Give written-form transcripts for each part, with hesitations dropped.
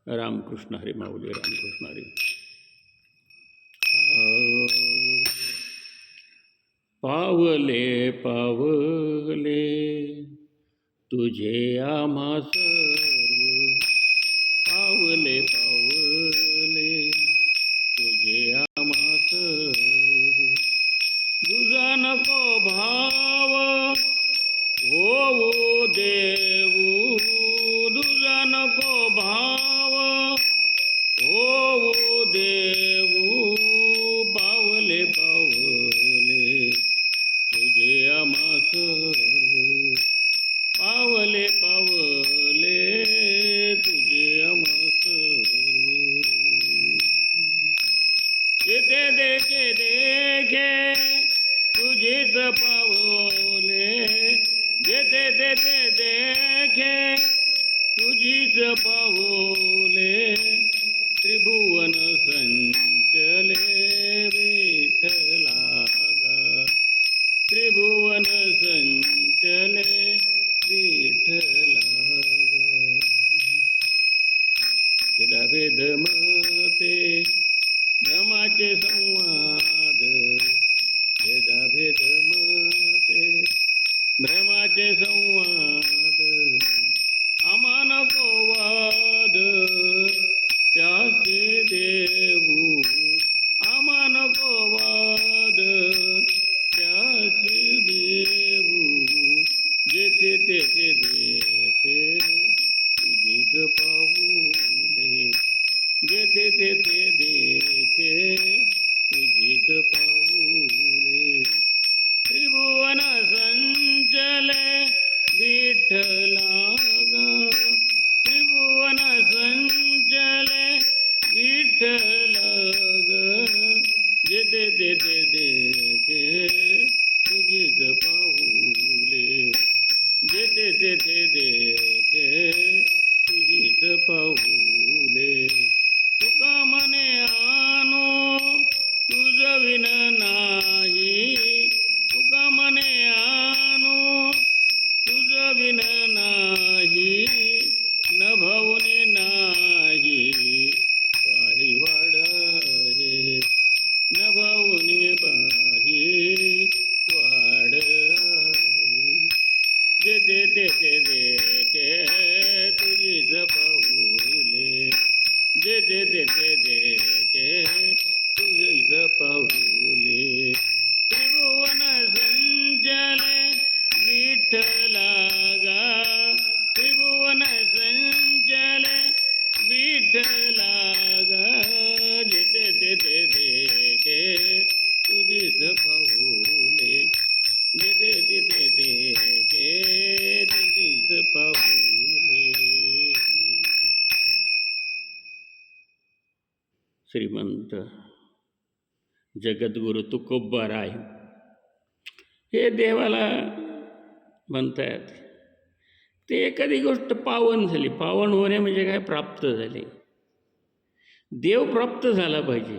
रामकृष्ण हरी माऊली रामकृष्ण हरी. पावले पावले तुझे आम्हा सर्व, पावले पावले तुझे आम्हा सर्व. तुझा नको भाव होऊ देऊ, तुझा नको भाव होऊ देऊ. पावले पावले तुझे आम्हा सर्व, पावले पावले तुझे आम्हा सर्व. जेथे देखे देखे तुझीच पावले, जेथे तेथे देखे तुझीच पावले. त्रिभुवन संचले विठ्ठला गा, त्रिभुवन संचले विठ्ठला गा. भेदाभेद मते भ्रमाचे संवाद, भेदाभेद मते भ्रमाचे संवाद. आम्हा नको वाद त्याचे देऊ, आम्हा नको वाद त्याचे देऊ. जेथे तेथे देखे तुझीच पाऊले, जेथे तेथे देखे तुझीच पाऊले. त्रिभुवन संचले विठ्ठला गा, त्रिभुवन संचले विठ्ठला गा. जेथे तेथे देखे तुझीच पाऊले, जेथे तेथे देखे तुझीच पाऊले. तुका मने आणो तुझ विन नाही, तुका मने आणो तुझ विन नाही. न भाऊने नाही पाही वाढ आहे, न भाऊने पाही वाढ आहे. जेथे तेथे देखे तुझीच पाऊले, जेथे तेथे देखे तुझीच पाऊले. त्रिभुवन संचले विठ्ठला गा, त्रिभुवन संचले विठ्ठला गा. जेथे तेथे देखे तुझीच पाऊले, जेथे तेथे देखे तुझीच पाऊले. श्रीमंत जगद्गुरु तुकोबाराय हे देवाला म्हणतात. ते एखादी गोष्ट पावन झाली, पावन होणे म्हणजे काय, प्राप्त झाली, देव प्राप्त झाला पाहिजे,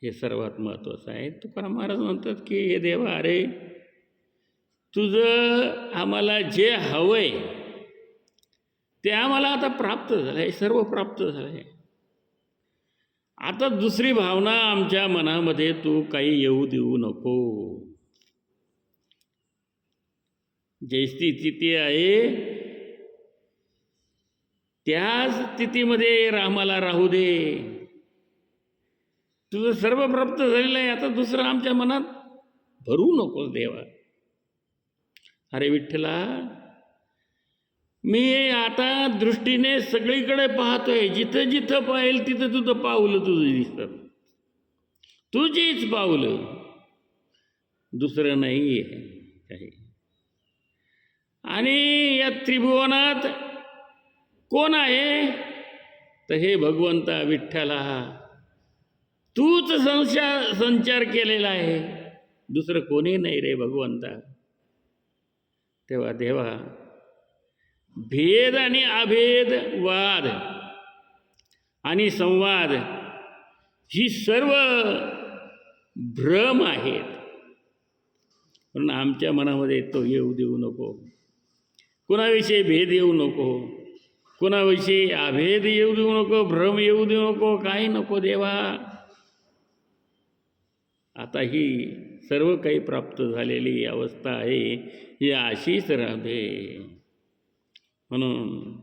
हे सर्वात महत्त्वाचं आहे. तुकाराम महाराज म्हणतात की हे देवा, अरे तुझं आम्हाला जे हवंय ते आम्हाला आता प्राप्त झालं आहे, सर्व प्राप्त झालं आहे. आता दुसरी भावना आमच्या मनामध्ये तू काही येऊ देऊ नको. जे स्थिती आहे त्या स्थितीमध्ये आम्हाला राहू दे. तुझं सर्व प्राप्त झालेलं आहे, आता दुसरं आमच्या मनात भरू नकोस देवा. अरे विठ्ठला, मी आता दृष्टीने सगळीकडे पाहतोय, जिथं जिथं पाहिल तिथं तुझं पाऊलं तुझं दिसतं, तुझीच पाऊलं, दुसरं नाही आहे काही. आणि या त्रिभुवनात कोण आहे तर हे भगवंता विठ्ठला, तूच संचार केलेला आहे, दुसरं कोणी नाही रे भगवंता. तेव्हा देवा, भेद आणि अभेद, वाद आणि संवाद ही सर्व भ्रम आहेत, म्हणून आमच्या मनामध्ये तो येऊ देऊ नको, कुणाविषयी भेद येऊ नको. कुणाविषयी अभेद येऊ देऊ नको, भ्रम येऊ देऊ नको, काही नको देवा. आता ही सर्व काही प्राप्त झालेली अवस्था आहे, ही अशीच राहते. म्हणून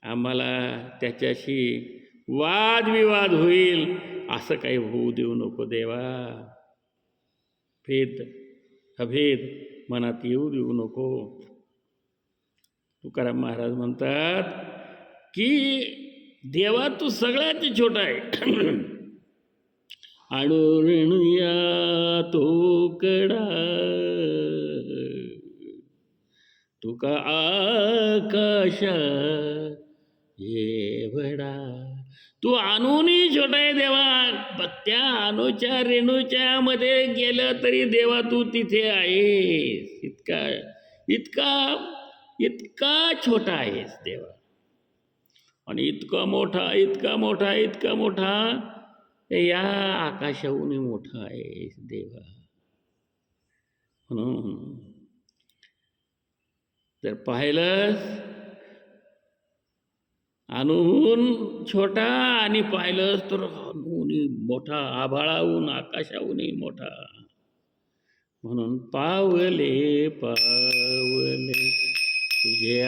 आम्हाला त्याच्याशी वादविवाद होईल असं काही होऊ देऊ नको देवा. भेद अभेद मनात येऊ देऊ नको. तुकाराम महाराज म्हणतात की देवा तू सगळ्यात छोटा आहे. आणूया तो कडा तुका आकाशा एवढा. तू आणूनही छोटा आहे देवा. त्या अणूच्या रेणूच्या मध्ये गेलं तरी देवा तू तिथे आहेस. इतका इतका इतका छोटा आहेस देवा. आणि इतका मोठा इतका मोठा इतका मोठा या आकाशाहून मोठा आहेस देवा. म्हणून जर पाहिलंस आणून छोटा आणि पाहिलंस तर आणून मोठा, आभाळाहून आकाशाहूनही मोठा. म्हणून पावले पावले तुझे